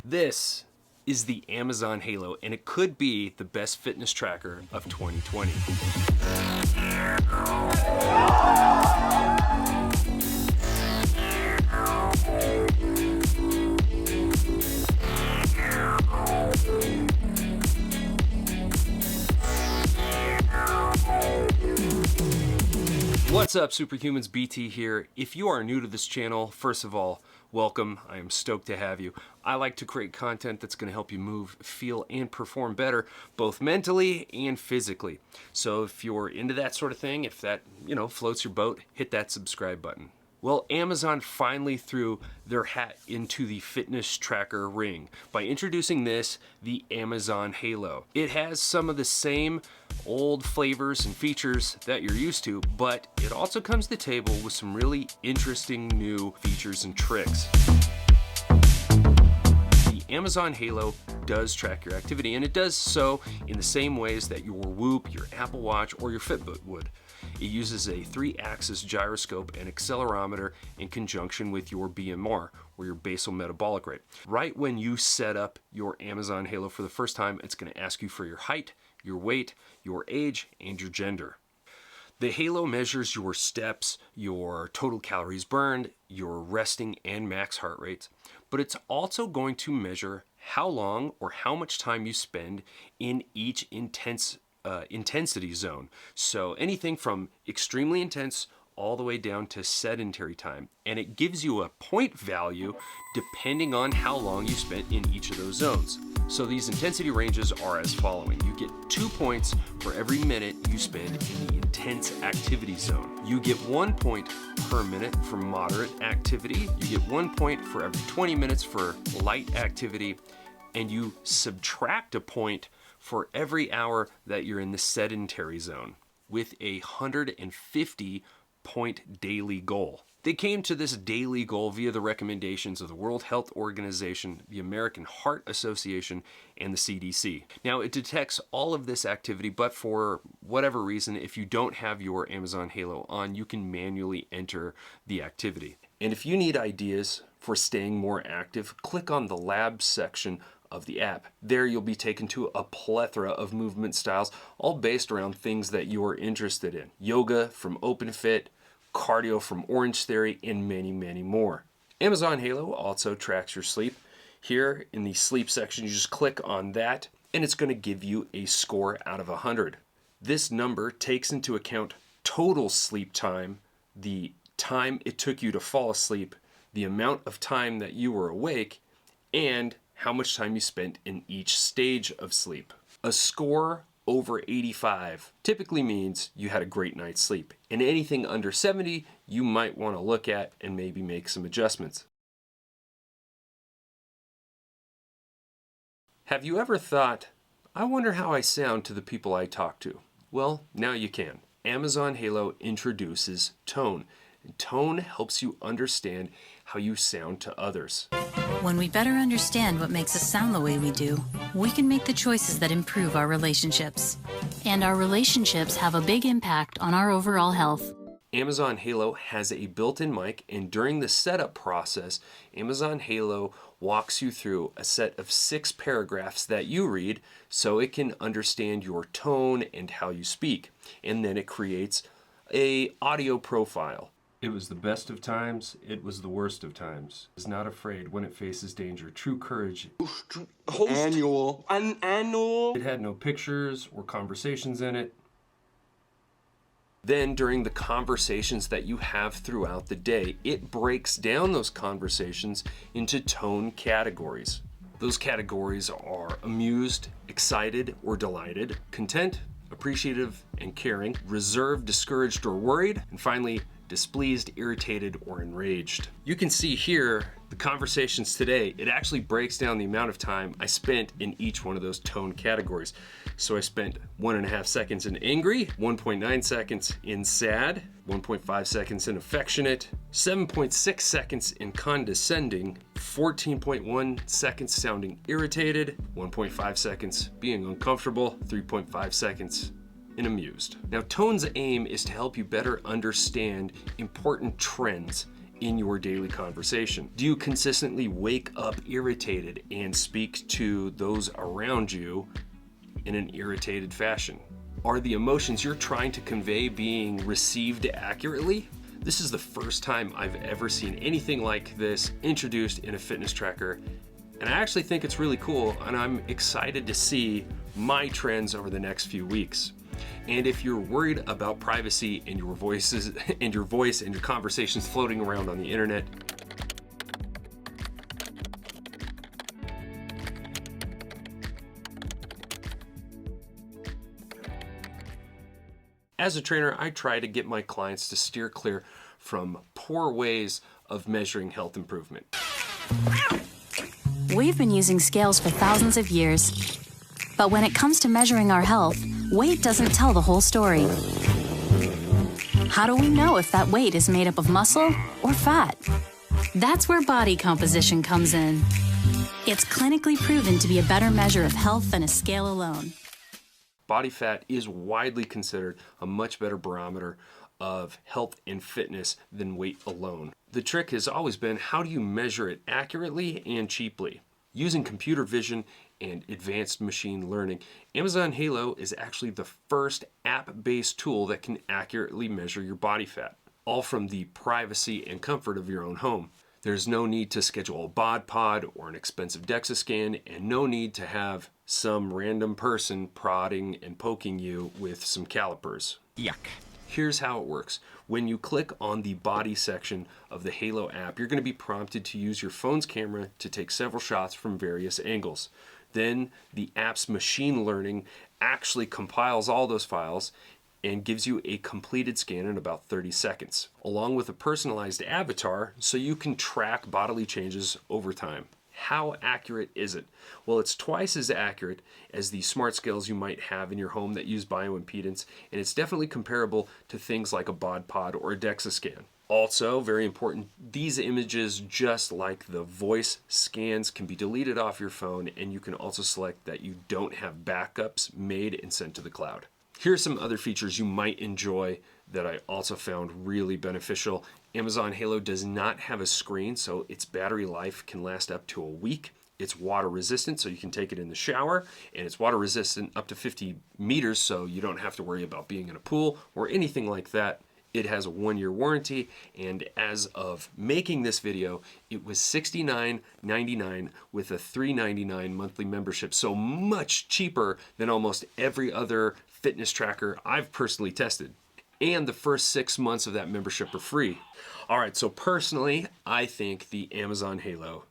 This is the Amazon Halo, and it could be the best fitness tracker of 2020. What's up, Superhumans? BT here. If you are new to this channel, first of all, welcome. I am stoked to have you. I like to create content that's going to help you move, feel, and perform better, both mentally and physically. So if you're into that sort of thing, if that, floats your boat, hit that subscribe button. Well, Amazon finally threw their hat into the fitness tracker ring by introducing this, the Amazon Halo. It has some of the same old flavors and features that you're used to, but it also comes to the table with some really interesting new features and tricks. The Amazon Halo does track your activity, and it does so in the same ways that your Whoop, your Apple Watch, or your Fitbit would. It uses a 3-axis gyroscope and accelerometer in conjunction with your BMR, or your basal metabolic rate. Right when you set up your Amazon Halo for the first time, it's going to ask you for your height, your weight, your age, and your gender. The Halo measures your steps, your total calories burned, your resting and max heart rates, but it's also going to measure how long or how much time you spend in each intensity zone. So anything from extremely intense all the way down to sedentary time. And it gives you a point value depending on how long you spent in each of those zones. So these intensity ranges are as following. You get 2 points for every minute you spend in the intense activity zone. You get 1 point per minute for moderate activity. You get 1 point for every 20 minutes for light activity. And you subtract a point for every hour that you're in the sedentary zone, with a 150 point daily goal. They came to this daily goal via the recommendations of the World Health Organization, the American Heart Association, and the CDC. Now, it detects all of this activity, but for whatever reason, if you don't have your Amazon Halo on, you can manually enter the activity. And if you need ideas for staying more active, click on the Labs section of the app. There you'll be taken to a plethora of movement styles, all based around things that you're interested in. Yoga from OpenFit, cardio from Orange Theory, and many, many more. Amazon Halo also tracks your sleep. Here in the sleep section, you just click on that, and it's going to give you a score out of 100. This number takes into account total sleep time, the time it took you to fall asleep, the amount of time that you were awake, and how much time you spent in each stage of sleep. A score over 85 typically means you had a great night's sleep, and anything under 70 you might want to look at and maybe make some adjustments. Have you ever thought, I wonder how I sound to the people I talk to? Well, now you can. Amazon Halo introduces tone, and tone helps you understand how you sound to others. When we better understand what makes us sound the way we do, we can make the choices that improve our relationships. And our relationships have a big impact on our overall health. Amazon Halo has a built-in mic, and during the setup process, Amazon Halo walks you through a set of 6 paragraphs that you read so it can understand your tone and how you speak. And then it creates an audio profile. It was the best of times, it was the worst of times. Is not afraid when it faces danger. True courage. Annual. It had no pictures or conversations in it. Then during the conversations that you have throughout the day, it breaks down those conversations into tone categories. Those categories are amused, excited, or delighted, content, appreciative, and caring, reserved, discouraged, or worried, and finally, displeased, irritated, or enraged. You can see here the conversations today. It actually breaks down the amount of time I spent in each one of those tone categories. So I spent 1.5 seconds in angry, 1.9 seconds in sad, 1.5 seconds in affectionate, 7.6 seconds in condescending, 14.1 seconds sounding irritated, 1.5 seconds being uncomfortable, 3.5 seconds and amused. Now, Tone's aim is to help you better understand important trends in your daily conversation. Do you consistently wake up irritated and speak to those around you in an irritated fashion? Are the emotions you're trying to convey being received accurately? This is the first time I've ever seen anything like this introduced in a fitness tracker, and I actually think it's really cool, and I'm excited to see my trends over the next few weeks. And if you're worried about privacy and your voices and your voice and your conversations floating around on the internet, as a trainer, I try to get my clients to steer clear from poor ways of measuring health improvement. We've been using scales for thousands of years, but when it comes to measuring our health, weight doesn't tell the whole story. How do we know if that weight is made up of muscle or fat? That's where body composition comes in. It's clinically proven to be a better measure of health than a scale alone. Body fat is widely considered a much better barometer of health and fitness than weight alone. The trick has always been, how do you measure it accurately and cheaply? Using computer vision and advanced machine learning, Amazon Halo is actually the first app-based tool that can accurately measure your body fat, all from the privacy and comfort of your own home. There's no need to schedule a bod pod or an expensive DEXA scan, and no need to have some random person prodding and poking you with some calipers. Yuck. Here's how it works. When you click on the body section of the Halo app, you're going to be prompted to use your phone's camera to take several shots from various angles. Then the app's machine learning actually compiles all those files and gives you a completed scan in about 30 seconds, along with a personalized avatar so you can track bodily changes over time. How accurate is it? Well, it's twice as accurate as the smart scales you might have in your home that use bioimpedance, and it's definitely comparable to things like a bod pod or a DEXA scan. Also, very important, these images, just like the voice scans, can be deleted off your phone, and you can also select that you don't have backups made and sent to the cloud. Here are some other features you might enjoy that I also found really beneficial. Amazon Halo does not have a screen, so its battery life can last up to a week. It's water resistant, so you can take it in the shower, and it's water resistant up to 50 meters, so you don't have to worry about being in a pool or anything like that. It has a 1-year warranty, and as of making this video, it was $69.99 with a $3.99 monthly membership, so much cheaper than almost every other fitness tracker I've personally tested. And the first 6 months of that membership are free. All right, so personally, I think the Amazon Halo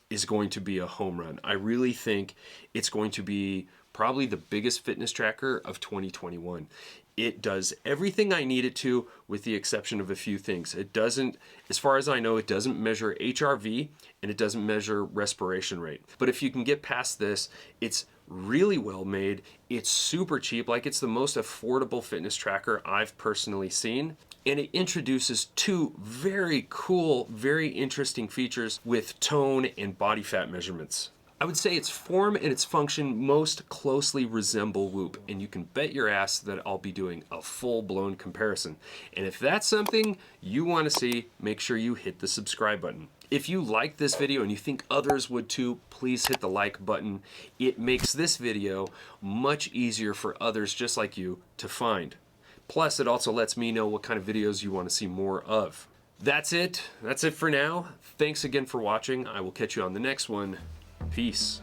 is going to be a home run. I really think it's going to be probably the biggest fitness tracker of 2021. It does everything I need it to, with the exception of a few things. It doesn't, as far as I know, it doesn't measure HRV, and it doesn't measure respiration rate. But if you can get past this, it's really well made. It's super cheap, like it's the most affordable fitness tracker I've personally seen. And it introduces two very cool, very interesting features with tone and body fat measurements. I would say its form and its function most closely resemble Whoop, and you can bet your ass that I'll be doing a full-blown comparison. And if that's something you want to see, make sure you hit the subscribe button. If you like this video and you think others would too, please hit the like button. It makes this video much easier for others just like you to find. Plus, it also lets me know what kind of videos you want to see more of. That's it. That's it for now. Thanks again for watching. I will catch you on the next one. Peace.